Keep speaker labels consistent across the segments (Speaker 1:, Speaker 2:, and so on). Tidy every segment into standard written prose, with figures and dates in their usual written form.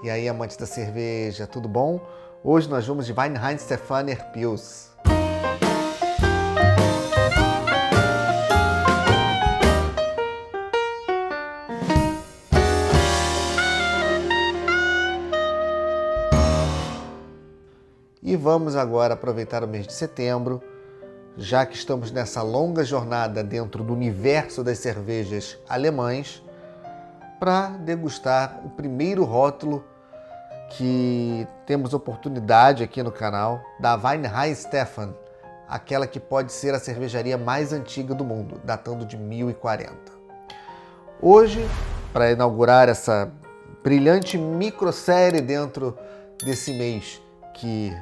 Speaker 1: E aí, amantes da cerveja, tudo bom? Hoje nós vamos de Weihenstephaner Pils. E vamos agora aproveitar o mês de setembro, já que estamos nessa longa jornada dentro do universo das cervejas alemães, para degustar o primeiro rótulo que temos oportunidade aqui no canal, da Weihenstephan, aquela que pode ser a cervejaria mais antiga do mundo, datando de 1040. Hoje, para inaugurar essa brilhante microsérie dentro desse mês que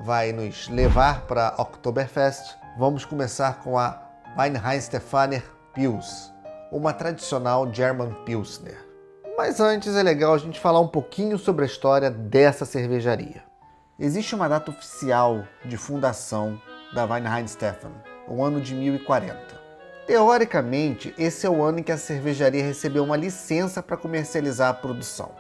Speaker 1: vai nos levar para Oktoberfest, vamos começar com a Weihenstephaner Pils, uma tradicional German Pilsner. Mas antes é legal a gente falar um pouquinho sobre a história dessa cervejaria. Existe uma data oficial de fundação da Weihenstephan, o ano de 1040. Teoricamente, esse é o ano em que a cervejaria recebeu uma licença para comercializar a produção.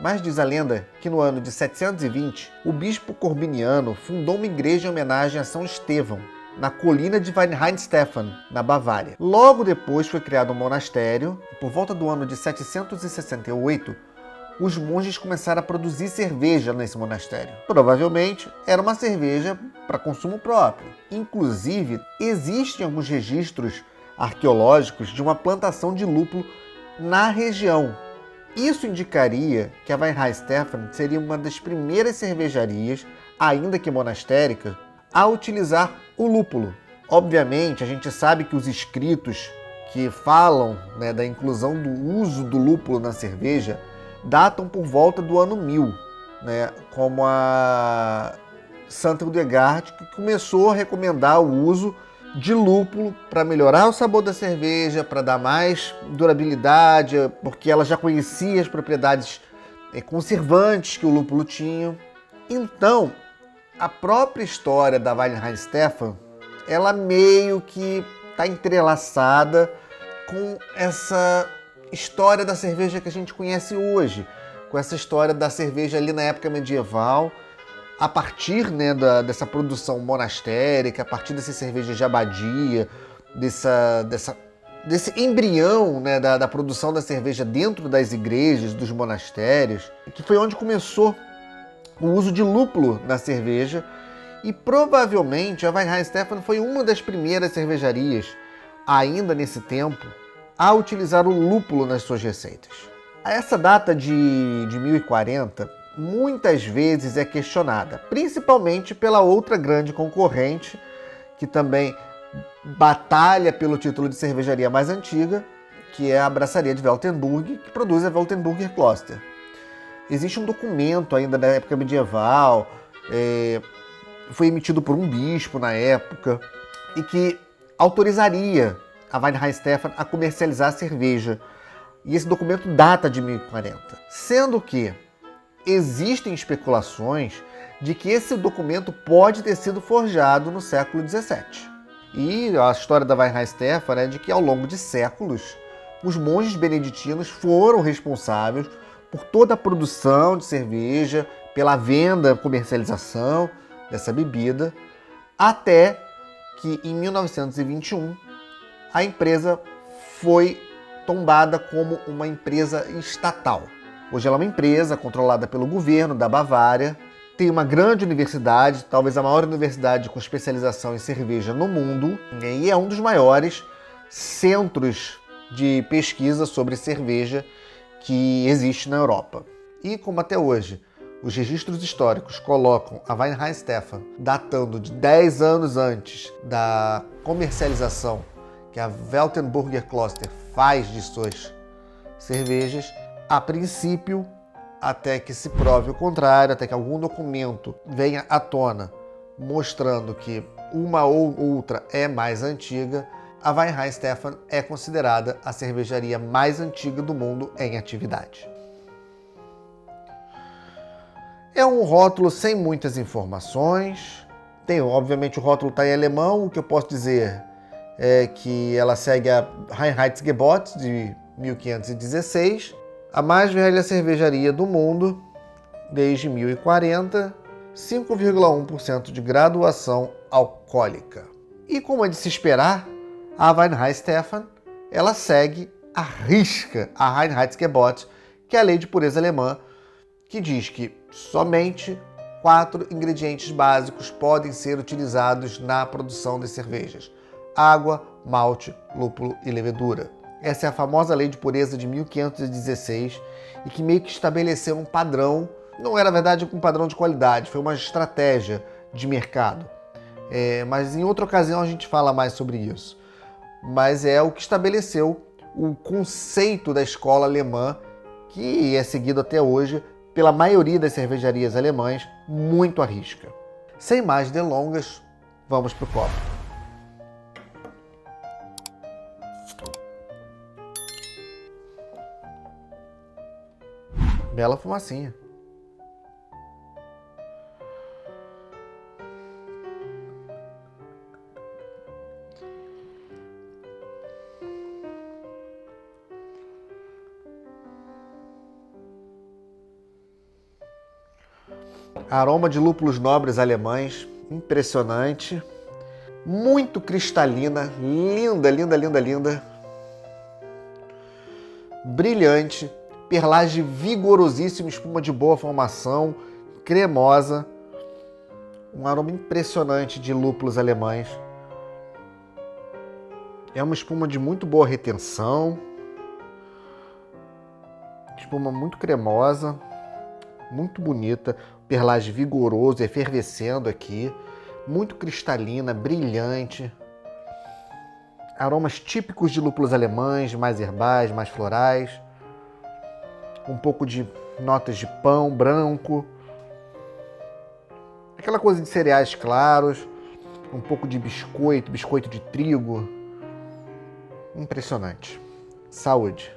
Speaker 1: Mas diz a lenda que no ano de 720, o bispo corbiniano fundou uma igreja em homenagem a São Estevão, na colina de Weihenstephan, na Bavária. Logo depois foi criado um monastério, e por volta do ano de 768, os monges começaram a produzir cerveja nesse monastério. Provavelmente era uma cerveja para consumo próprio. Inclusive, existem alguns registros arqueológicos de uma plantação de lúpulo na região. Isso indicaria que a Weihenstephan seria uma das primeiras cervejarias, ainda que monastérica, a utilizar o lúpulo. Obviamente, a gente sabe que os escritos que falam, da inclusão do uso do lúpulo na cerveja datam por volta do ano 1000, como a Santa Hildegard, que começou a recomendar o uso de lúpulo para melhorar o sabor da cerveja, para dar mais durabilidade, porque ela já conhecia as propriedades conservantes que o lúpulo tinha. Então, a própria história da Weihenstephan, ela meio que está entrelaçada com essa história da cerveja que a gente conhece hoje, com essa história da cerveja ali na época medieval, a partir dessa produção monastérica, a partir dessa cerveja de abadia, desse embrião da produção da cerveja dentro das igrejas, dos monastérios, que foi onde começou o uso de lúpulo na cerveja, e provavelmente a Weihenstephan foi uma das primeiras cervejarias, ainda nesse tempo, a utilizar o lúpulo nas suas receitas. Essa data de 1040 muitas vezes é questionada, principalmente pela outra grande concorrente, que também batalha pelo título de cervejaria mais antiga, que é a Braçaria de Weltenburg, que produz a Weltenburger Kloster. Existe um documento ainda da época medieval, foi emitido por um bispo na época, e que autorizaria a Weihenstephan a comercializar a cerveja. E esse documento data de 1040. Sendo que existem especulações de que esse documento pode ter sido forjado no século XVII. E a história da Weihenstephan é de que ao longo de séculos, os monges beneditinos foram responsáveis por toda a produção de cerveja, pela venda, comercialização dessa bebida, até que em 1921 a empresa foi tombada como uma empresa estatal. Hoje ela é uma empresa controlada pelo governo da Bavária, tem uma grande universidade, talvez a maior universidade com especialização em cerveja no mundo, e é um dos maiores centros de pesquisa sobre cerveja que existe na Europa. E como até hoje os registros históricos colocam a Weihenstephan datando de 10 anos antes da comercialização que a Weltenburger Kloster faz de suas cervejas, a princípio, até que se prove o contrário, até que algum documento venha à tona mostrando que uma ou outra é mais antiga, a Weihenstephan é considerada a cervejaria mais antiga do mundo em atividade. É um rótulo sem muitas informações. Obviamente o rótulo está em alemão. O que eu posso dizer é que ela segue a Reinheitsgebot de 1516, a mais velha cervejaria do mundo, desde 1040, 5,1% de graduação alcoólica. E como é de se esperar, a Weihenstephan, ela segue à risca a Reinheitsgebot, que é a lei de pureza alemã, que diz que somente 4 ingredientes básicos podem ser utilizados na produção de cervejas: água, malte, lúpulo e levedura. Essa é a famosa lei de pureza de 1516 e que meio que estabeleceu um padrão. Não era, na verdade, um padrão de qualidade, foi uma estratégia de mercado. Mas em outra ocasião a gente fala mais sobre isso. Mas é o que estabeleceu o conceito da escola alemã, que é seguido até hoje pela maioria das cervejarias alemãs, muito à risca. Sem mais delongas, vamos para o copo. Bela fumacinha. Aroma de lúpulos nobres alemães, impressionante. Muito cristalina, linda, linda, linda, linda. Brilhante, perlage vigorosíssimo, espuma de boa formação, cremosa. Um aroma impressionante de lúpulos alemães. É uma espuma de muito boa retenção. Espuma muito cremosa, muito bonita. Perlage vigoroso, efervescendo aqui. Muito cristalina, brilhante. Aromas típicos de lúpulos alemães, mais herbais, mais florais. Um pouco de notas de pão branco. Aquela coisa de cereais claros. Um pouco de biscoito de trigo. Impressionante. Saúde.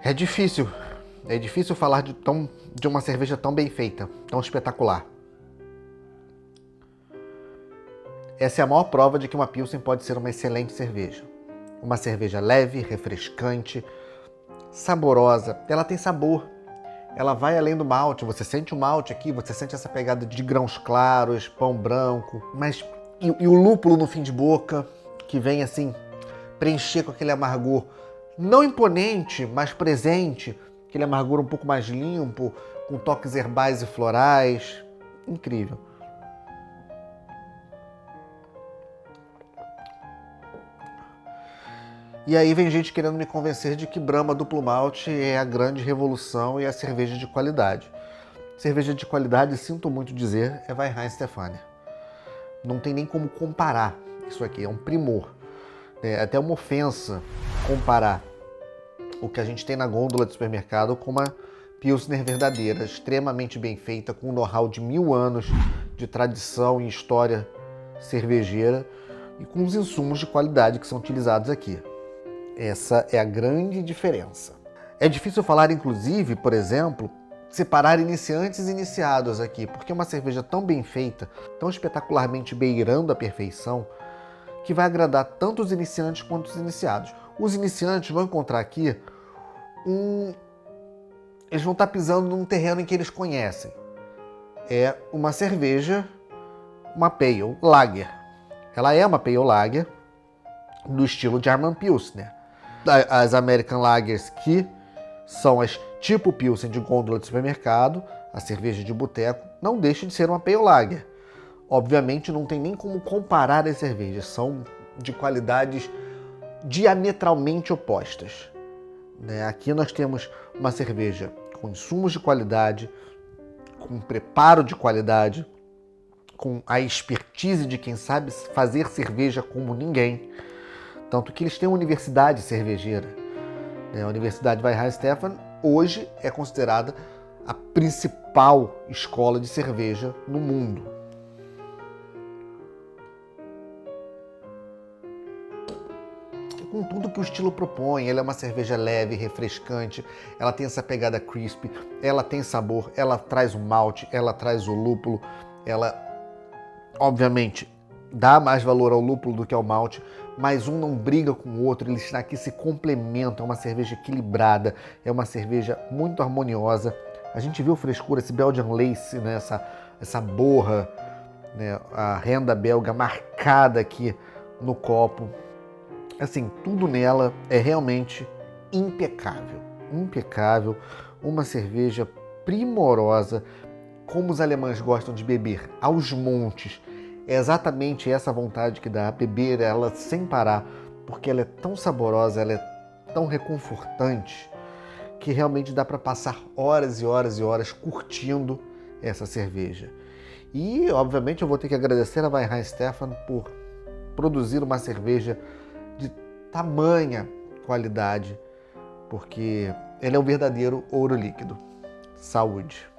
Speaker 1: É difícil falar de uma cerveja tão bem feita, tão espetacular. Essa é a maior prova de que uma Pilsen pode ser uma excelente cerveja. Uma cerveja leve, refrescante, saborosa. Ela tem sabor. Ela vai além do malte. Você sente o malte aqui, você sente essa pegada de grãos claros, pão branco. Mas e o lúpulo no fim de boca, que vem assim, preencher com aquele amargor não imponente, mas presente. Aquele amargor um pouco mais limpo, com toques herbais e florais. Incrível. E aí vem gente querendo me convencer de que Brahma Duplo Malte é a grande revolução e a cerveja de qualidade. Cerveja de qualidade, sinto muito dizer, é Weihenstephan. Não tem nem como comparar isso aqui, é um primor. É até uma ofensa comparar o que a gente tem na gôndola de supermercado com uma Pilsner verdadeira, extremamente bem feita, com um know-how de 1000 anos de tradição e história cervejeira e com os insumos de qualidade que são utilizados aqui. Essa é a grande diferença. É difícil falar, inclusive, por exemplo, separar iniciantes e iniciados aqui, porque é uma cerveja tão bem feita, tão espetacularmente beirando a perfeição, que vai agradar tanto os iniciantes quanto os iniciados. Os iniciantes vão encontrar aqui eles vão estar pisando num terreno em que eles conhecem. É uma cerveja, uma Pale Lager. Ela é uma Pale Lager do estilo German Pilsner. As American Lagers, que são as tipo Pilsen de gôndola de supermercado, a cerveja de boteco, não deixa de ser uma Pale Lager. Obviamente não tem nem como comparar as cervejas, são de qualidades diametralmente opostas. Aqui nós temos uma cerveja com insumos de qualidade, com preparo de qualidade, com a expertise de quem sabe fazer cerveja como ninguém. Tanto que eles têm uma universidade cervejeira. A Universidade Weihenstephan hoje é considerada a principal escola de cerveja no mundo. Com tudo que o estilo propõe, ela é uma cerveja leve, refrescante, ela tem essa pegada crispy, ela tem sabor, ela traz o malte, ela traz o lúpulo, ela obviamente, dá mais valor ao lúpulo do que ao malte, mas um não briga com o outro, eles aqui se complementam, é uma cerveja equilibrada, é uma cerveja muito harmoniosa. A gente viu frescura, esse Belgian Lace, né, essa borra, né, a renda belga marcada aqui no copo. Assim, tudo nela é realmente impecável, impecável, uma cerveja primorosa, como os alemães gostam de beber aos montes. É exatamente essa vontade que dá, beber ela sem parar, porque ela é tão saborosa, ela é tão reconfortante, que realmente dá para passar horas e horas e horas curtindo essa cerveja. E, obviamente, eu vou ter que agradecer a Weihenstephan por produzir uma cerveja de tamanha qualidade, porque ele é um verdadeiro ouro líquido. Saúde!